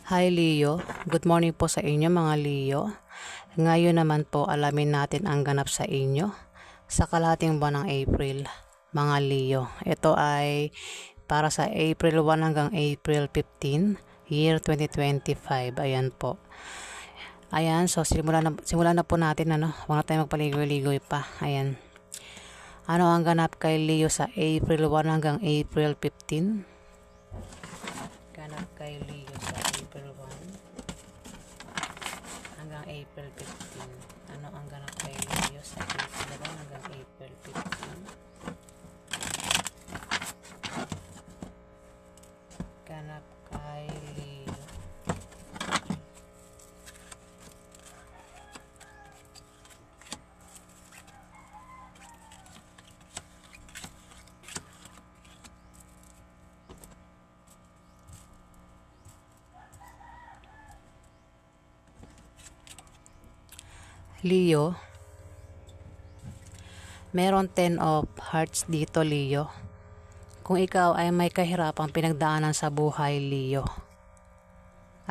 Hi Leo, good morning po sa inyo mga Leo. Ngayon naman po alamin natin ang ganap sa inyo sa kalahating buwan ng April, mga Leo. Ito ay para sa April 1 hanggang April 15, year 2025. Ayan po. Ayan, so simulan na po natin huwag na tayo magpaligoy-ligoy pa. Ayan. Ano ang ganap kay Leo sa April 1 hanggang April 15? Ganap kay Leo sa April 1 hanggang April 15. Ano ang ganap kay Leo sa April 1 hanggang April 15? Ganap kay Leo. Leo, meron 10 of hearts dito, Leo. Kung ikaw ay may kahirapang pinagdaanan sa buhay, Leo.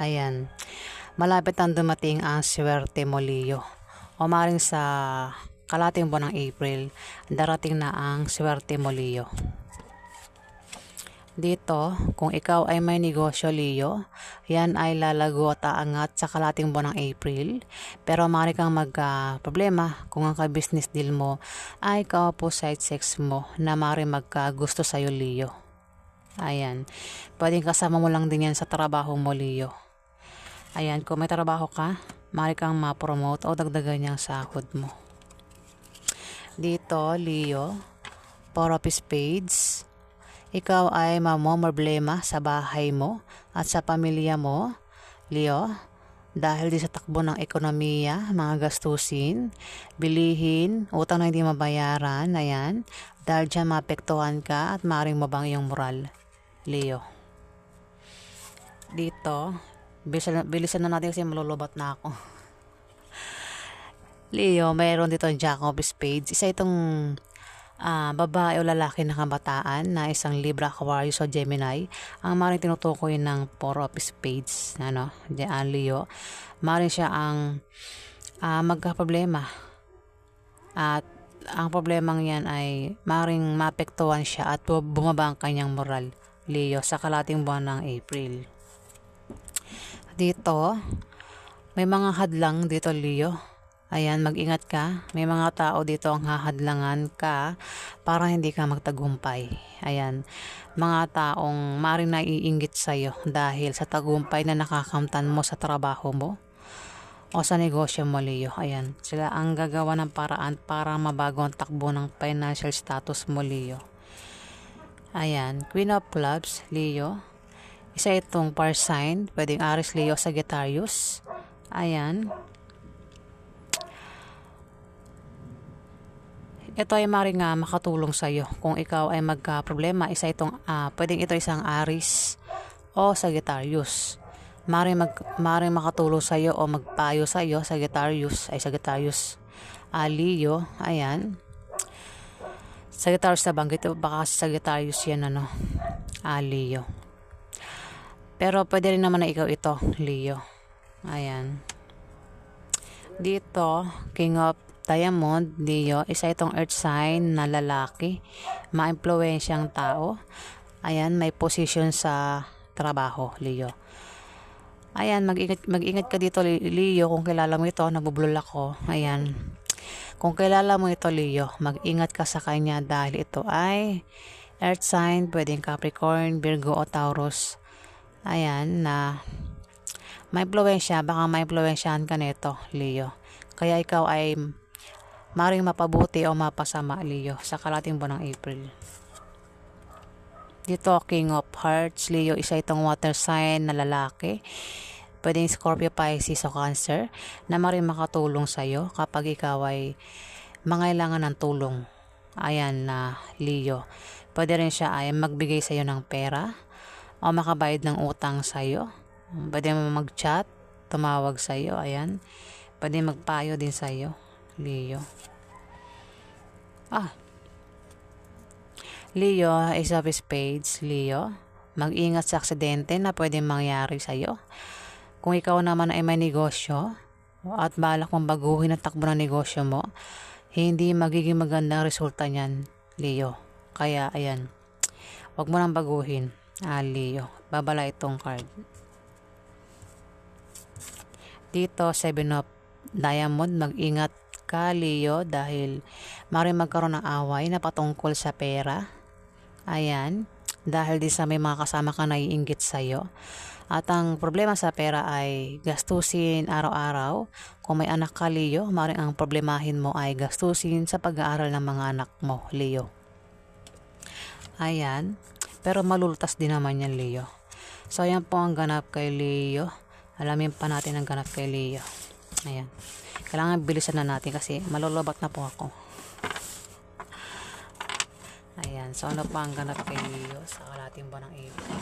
Ayan, malapit ang dumating ang swerte mo, Leo. O maring sa kalating buwan ng April, darating na ang swerte mo, Leo. Dito, kung ikaw ay may negosyo, Leo, yan ay lalago at aangat sa kalating buwan ng April. Pero maaari kang problema kung ang ka-business deal mo ay ka-opposite sex mo na maaari magkagusto sa'yo, Leo. Ayan, pwedeng kasama mo lang din yan sa trabaho mo, Leo. Ayan, kung may trabaho ka, maaari kang ma-promote o dagdagan niyang sahod mo. Dito, Leo, Four of Spades, ikaw ay mamomroblema sa bahay mo at sa pamilya mo, Leo, dahil di sa takbo ng ekonomiya, mga gastusin, bilihin, utang na hindi mabayaran, ayan, dahil dyan maapektuhan ka at maaaring mabang iyong moral, Leo. Dito, bilisan na natin kasi malulubat na ako. Leo, mayroon dito ang Jack of Spades. Isa itong babae o lalaki na kabataan na isang Libra, Aquarius o Gemini ang maaaring tinutukoy ng Four of Spades, Leo. Maaaring siya ang magkaproblema at ang problemang yan ay maaaring maapektuhan siya at bumaba ang kanyang moral, Leo, sa kalating buwan ng April. Dito, may mga hadlang dito, Leo. Ayan, mag-ingat ka. May mga tao dito ang hahadlangan ka para hindi ka magtagumpay. Ayan, mga taong maaaring naiinggit sa'yo dahil sa tagumpay na nakakamtan mo sa trabaho mo o sa negosyo mo, Leo. Ayan, sila ang gagawa ng paraan para mabago ang takbo ng financial status mo, Leo. Ayan, Queen of Clubs, Leo. Isa itong fire sign, pwedeng Aries, Leo, Sagittarius. Ayan. Ito ay maaaring makatulong sa iyo kung ikaw ay magka-problema. Pwedeng ito isang Aries o Sagittarius. Maaaring makatulong sa iyo o magpayo sa iyo Sagittarius. Leo, ayan. Sagittarius na banggit, baka Sagittarius yan, Leo. Pero pwede rin naman na ikaw ito, Leo. Ayan. Dito, King of Diamond, Leo, isa itong earth sign na lalaki, ma-impluwensyang tao. Ayan, may position sa trabaho, Leo. Ayan, mag-ingat ka dito, Leo, kung kilala mo ito, nabublol ako. Ayan, kung kilala mo ito, Leo, mag-ingat ka sa kanya dahil ito ay earth sign, pwedeng Capricorn, Virgo o Taurus. Ayan, na ma-impluwensya, baka ma-impluwensyahan ka nito, Leo. Kaya ikaw ay maaaring mapabuti o mapasama, Leo, sa kalating buwan ng April. Dito, King of Hearts, Leo, isa itong water sign na lalaki, pwedeng Scorpio, Pisces o Cancer, na maaaring makatulong sa iyo kapag ikaw ay mangailangan ng tulong. Ayan na, Leo. Pwede rin siya ay magbigay sa iyo ng pera o makabayad ng utang sa iyo. Pwede mo mag-chat, tumawag sa iyo, ayan. Pwede magpayo din sa iyo, Leo. Leo, Ace of Spades, Leo. Mag-ingat sa aksidente na pwedeng mangyari sa iyo. Kung ikaw naman ay may negosyo at balak mong baguhin ang takbo ng negosyo mo, hindi magiging magandang resulta niyan, Leo. Kaya ayan, wag mo nang baguhin, Leo. Babala itong card. Dito, 7 of Diamond, mag-ingat ka, Leo, dahil maaaring magkaroon ng away na patungkol sa pera. Ayan, dahil di sa may mga kasama ka naiinggit sa'yo. At ang problema sa pera ay gastusin araw-araw. Kung may anak ka, Leo, maaaring ang problemahin mo ay gastusin sa pag-aaral ng mga anak mo, Leo. Ayan, pero malulutas din naman yan, Leo. So, ayan po ang ganap kay Leo. Alamin pa natin ang ganap kay Leo. Ayan. Kailangan bilisan na natin kasi malulubat na po ako. Ayan. So, ano pa ang ganap kay Leo sa kalating buwan ng April?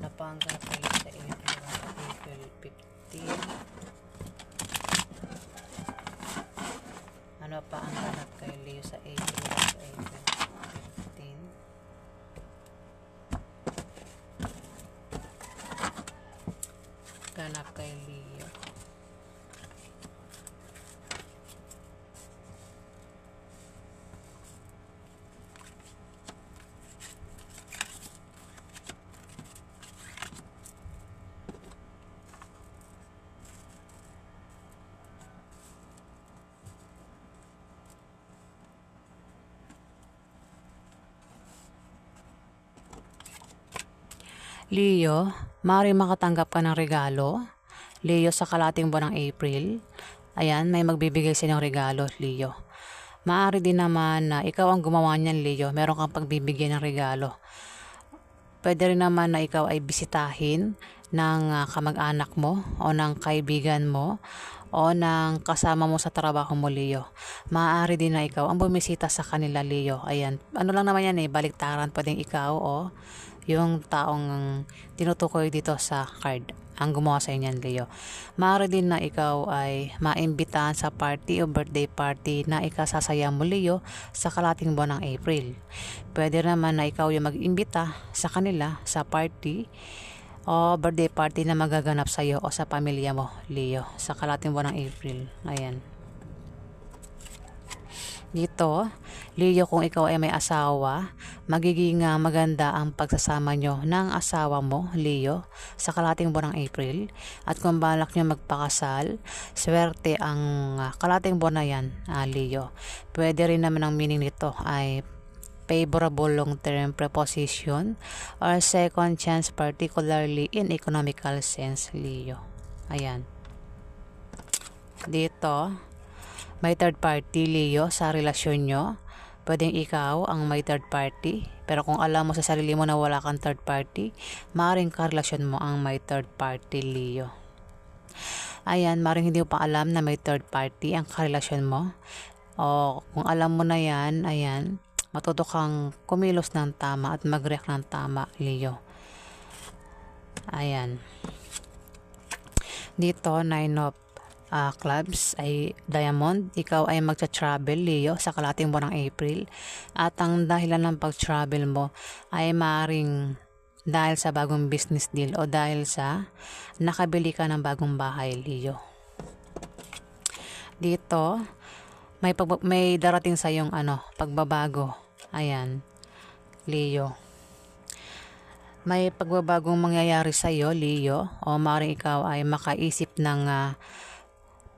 Ano pa ang ganap kay Leo sa April 15? Ano pa ang ganap kay Leo sa April 15? Ganap kay Leo. Leo, maaaring makatanggap ka ng regalo. Leo, sa kalating buwan ng April. Ayan, may magbibigay sa inyong regalo, Leo. Maaari din naman na ikaw ang gumawa niyan, Leo. Meron kang pagbibigay ng regalo. Pwede rin naman na ikaw ay bisitahin ng kamag-anak mo o ng kaibigan mo o ng kasama mo sa trabaho mo, Leo. Maaari din na ikaw ang bumisita sa kanila, Leo. Ayan, ano lang naman yan baliktaran. Pwedeng ikaw o yung taong tinutukoy dito sa card ang gumawa sa inyan, Leo. Maaari din na ikaw ay maimbitahan sa party o birthday party na ikasasaya mo, Leo, sa kalating buwan ng April. Pwede naman na ikaw yung mag-imbita sa kanila sa party o birthday party na magaganap sa iyo o sa pamilya mo, Leo, sa kalating buwan ng April. Ayan. Dito, Leo, kung ikaw ay may asawa, magiging maganda ang pagsasama nyo ng asawa mo, Leo, sa kalating buwan ng April. At kung balak nyo magpakasal, swerte ang kalating buwan na yan, Leo. Pwede rin naman ang meaning nito ay favorable long-term preposition or second chance, particularly in economical sense, Leo. Ayan. Dito, may third party, Leo, sa relasyon nyo. Pwedeng ikaw ang may third party. Pero kung alam mo sa sarili mo na wala kang third party, maaaring karelasyon mo ang may third party, Leo. Ayan, maaaring hindi mo pa alam na may third party ang karelasyon mo. O kung alam mo na yan, ayan, matuto kang kumilos ng tama at mag-react ng tama, Leo. Ayan. Dito, 9 of clubs ay Diamond. Ikaw ay magta-travel, Leo, sa kalating buwan ng April. At ang dahilan ng pag-travel mo ay maaaring dahil sa bagong business deal o dahil sa nakabili ka ng bagong bahay, Leo. Dito, may darating sa yung pagbabago. Ayan, Leo. May pagbabagong mangyayari sa iyo, Leo, o maaaring ikaw ay makaisip ng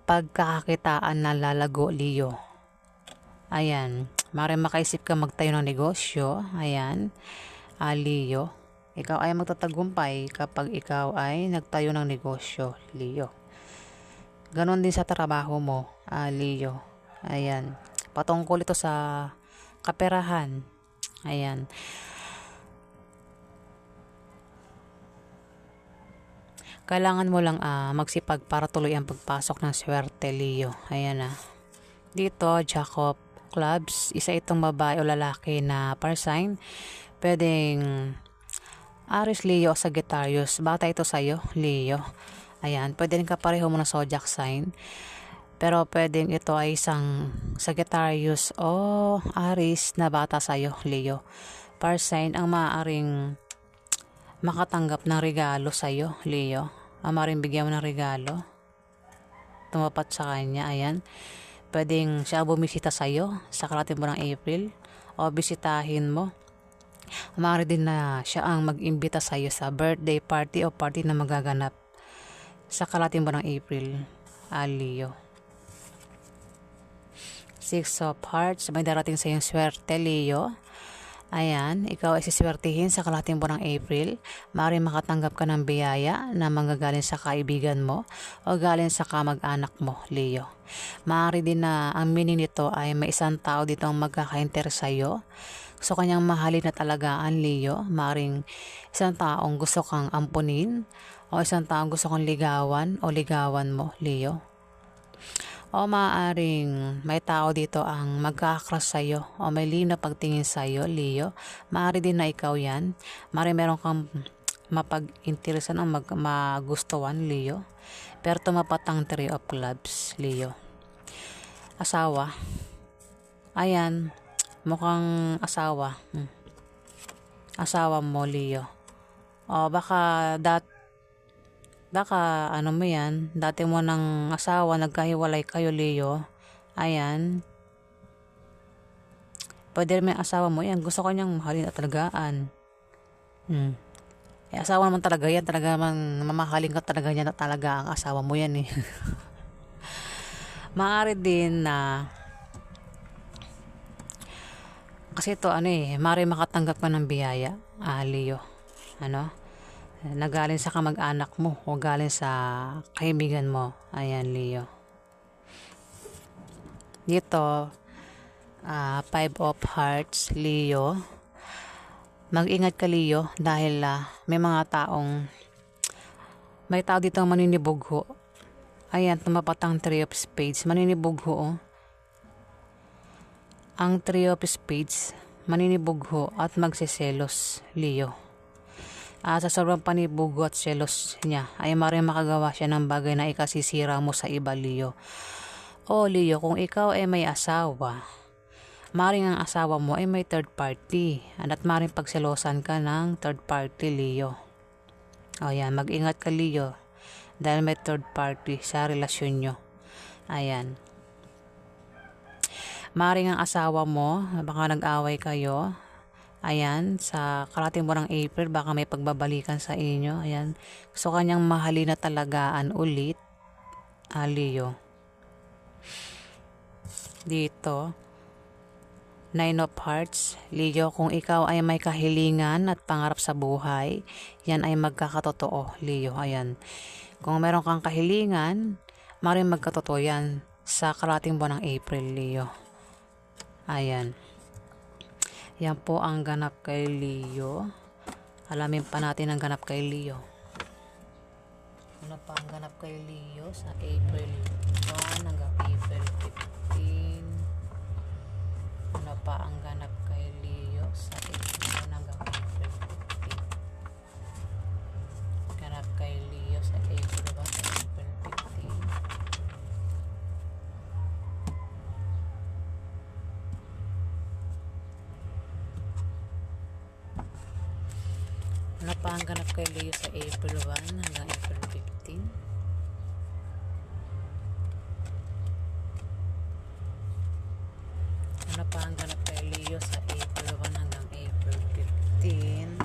pagkakakitaan na lalago, Leo. Ayan, maaaring makaisip ka magtayo ng negosyo. Ayan, Leo. Ikaw ay magtatagumpay kapag ikaw ay nagtayo ng negosyo, Leo. Ganon din sa trabaho mo, Leo. Ayan, patungkol ito sa kaperahan. Ayan. Kailangan mo lang magsipag para tuloy ang pagpasok ng swerte, Leo. Ayan Dito, Jack of Clubs. Isa itong babae o lalaki na par sign. Pwedeng Aries, Leo, Sagittarius. Bata ito sa'yo, Leo. Ayan. Pwedeng kapareho mo na zodiac sign. Pero pwedeng ito ay isang Sagittarius o Aries na bata sa'yo, Leo. Par sign ang maaaring makatanggap ng regalo sa'yo, Leo. Maring bigyan mo ng regalo. Tumapat sa kanya, ayan. Pwedeng siya bumisita sa'yo sa kalating buwan ng April o bisitahin mo. Maaari din na siya ang mag-imbita sa'yo sa birthday party o party na magaganap sa kalating buwan ng April, Leo. Six of Hearts, may darating sa iyong swerte, Leo. Ayan, ikaw ay siswertihin sa kalahating buwan ng April. Maaaring makatanggap ka ng biyaya na manggagaling sa kaibigan mo o galing sa kamag-anak mo, Leo. Maaari din na ang meaning nito ay may isang tao dito ang magkaka-interest sa'yo. Gusto kanyang mahalin at alagaan, Leo. Maaaring isang taong gusto kang ampunin o isang taong gusto kang ligawan o ligawan mo, Leo. O maaaring may tao dito ang magkakrush sa'yo o may lino pagtingin sa'yo, Leo. Maaari din na ikaw yan. Maaari meron kang mapag-interesan o magustuhan, Leo. Pero tumapat ang Three of Clubs, Leo. Asawa. Ayan, mukhang asawa. Asawa mo, Leo. O baka ano mo yan, dati mo ng asawa, nagkahiwalay kayo, Leo. Ayan. Pwede rin may asawa mo yan, gusto ko niyang mahalin at talagaan. Asawa naman talaga yan, talaga naman mamahalin ka talaga niya na talaga ang asawa mo yan eh. Maaari din na kasi ito maaari makatanggap ka ng biyaya, Leo. Nagaling sa kamag-anak mo o galing sa kaibigan mo. Ayan, Leo. Dito, Five of Hearts, Leo. Mag-ingat ka, Leo, dahil may tao dito ang maninibugho. Ayan, tumapat ang Three of Spades. Maninibugho, Ang Three of Spades, maninibugho at magsiselos, Leo. Sa sobrang panibugo at selos niya ay maaaring makagawa siya ng bagay na ikasisira mo sa iba, Leo. O Leo, kung ikaw ay may asawa, maaaring ang asawa mo ay may third party at maaaring pagselosan ka ng third party, Leo. O yan, mag-ingat ka, Leo, dahil may third party sa relasyon nyo. Ayan. Maaaring ang asawa mo, baka nag-away kayo, ayan, sa kalahating buwan ng April, baka may pagbabalikan sa inyo. Ayan, gusto kanyang mahalin na talagaan ulit, Leo. Dito, Nine of Hearts, Leo, kung ikaw ay may kahilingan at pangarap sa buhay, yan ay magkakatotoo, Leo. Ayan, kung meron kang kahilingan, maaaring magkatotoo yan sa kalahating buwan ng April, Leo. Ayan. Yan po ang ganap kay Leo. Alamin pa natin ang ganap kay Leo. Ano pa ang ganap kay Leo sa April 1 hanggang April 15? Ano pa ang ganap kay Leo sa April 1 hanggang April 15? Ganap kay Leo sa April 1 hanggang April 15. Ano pa ang ganap kay Leo sa April 1 hanggang April 15? Ano pa ang ganap kay Leo sa April 1 hanggang April 15?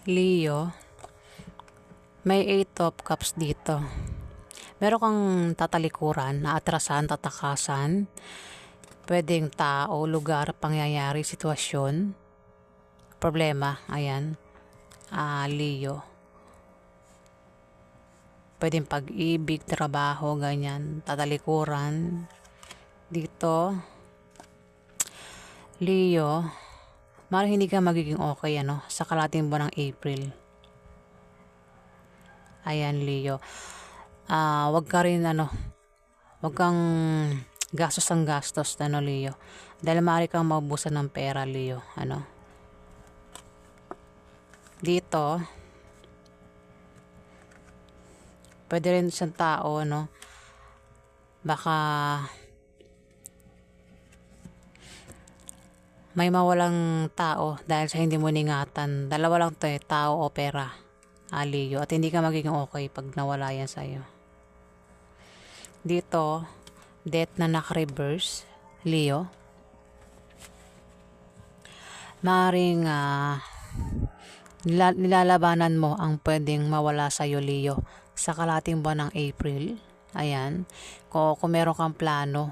Leo, may 8 of Cups dito. Meron kang tatalikuran, naatrasan, tatakasan. Pwedeng tao, lugar, pangyayari, sitwasyon, problema. Ayan, Leo. Pwedeng pag-ibig, trabaho, ganyan, tatalikuran. Dito, Leo, maaaring hindi ka magiging okay sa kalahating buwan ng April. Ayan, Leo. Wag kang gastos ang gastos, ano, Leo. Dahil maaari kang maubusan ng pera, Leo. Ano? Dito, pwede rin siyang tao, no? Baka may mawalang tao dahil sa hindi mo ningatan. Dalawa lang to tao o pera, Leo. At hindi ka magiging okay pag nawala yan sa'yo. Dito, death na naka-reverse, Leo. Maaring nilalabanan mo ang pwedeng mawala sa'yo, Leo, sa kalating buwan ng April. Ayan. Kung meron kang plano,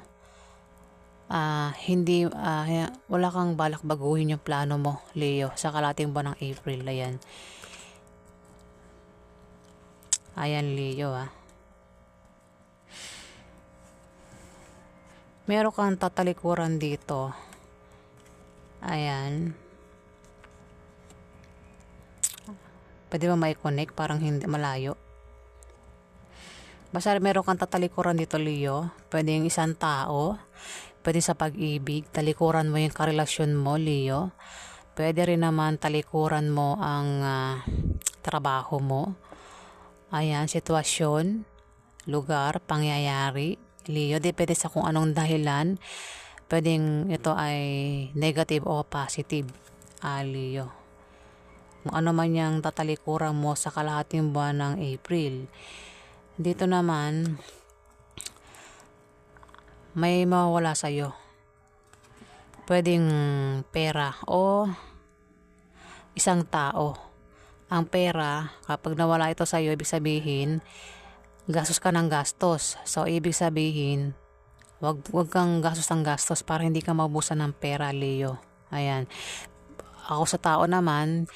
wala kang balak baguhin yung plano mo, Leo, sa kalating buwan ng April. Ayan. Ayan, Leo, meron kang tatalikuran dito. Ayan. Pwede ba mai-connect? Parang hindi, malayo. Basta meron kang tatalikuran dito, Leo. Pwede yung isang tao. Pwede sa pag-ibig. Talikuran mo yung karelasyon mo, Leo. Pwede rin naman talikuran mo ang trabaho mo. Ayan, sitwasyon, lugar, pangyayari, Leo. Depende sa kung anong dahilan. Pwedeng ito ay negative o positive, Leo. Kung ano man yung tatalikuran mo sa kalahating buwan ng April. Dito naman, may mawawala sa'yo. Pwedeng pera o isang tao. Ang pera, kapag nawala ito sa'yo, ibig sabihin, gastos ka ng gastos. So, ibig sabihin, wag kang gastos ng gastos para hindi ka maubusan ng pera, Leo. Ayan. Ako sa tao naman,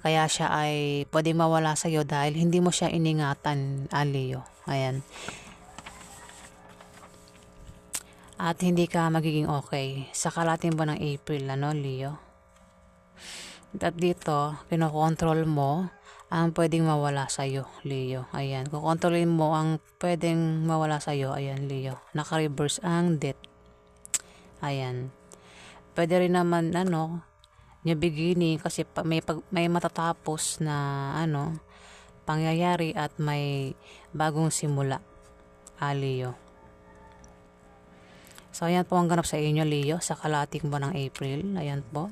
kaya siya ay pwedeng mawala sa'yo dahil hindi mo siya iningatan, Leo. Ayan. At hindi ka magiging okay sa kalating buwan ng April, ano, Leo. At dito, kinokontrol mo ang pwedeng mawala sa'yo, Leo. Ayan. Kukontrolin mo ang pwedeng mawala sa'yo. Ayan, Leo. Naka-reverse ang death. Ayan. Pwede rin naman, yung beginning, kasi may matatapos na, pangyayari at may bagong simula, Leo. So, ayan po ang ganap sa inyo, Leo, sa kalating buwan ng April. Ayan po.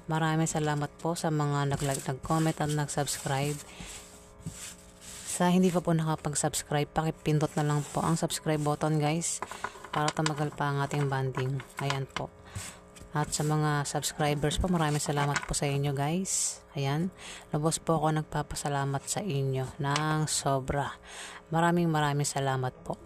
Maraming salamat po sa mga nag-comment at nag-subscribe. Sa hindi pa po nakapag-subscribe, pakipindot na lang po ang subscribe button, guys, para tumagal pa ang ating banding. Ayan po. At sa mga subscribers po, maraming salamat po sa inyo, guys. Ayan. Lubos po ako nagpapasalamat sa inyo ng sobra. Maraming salamat po.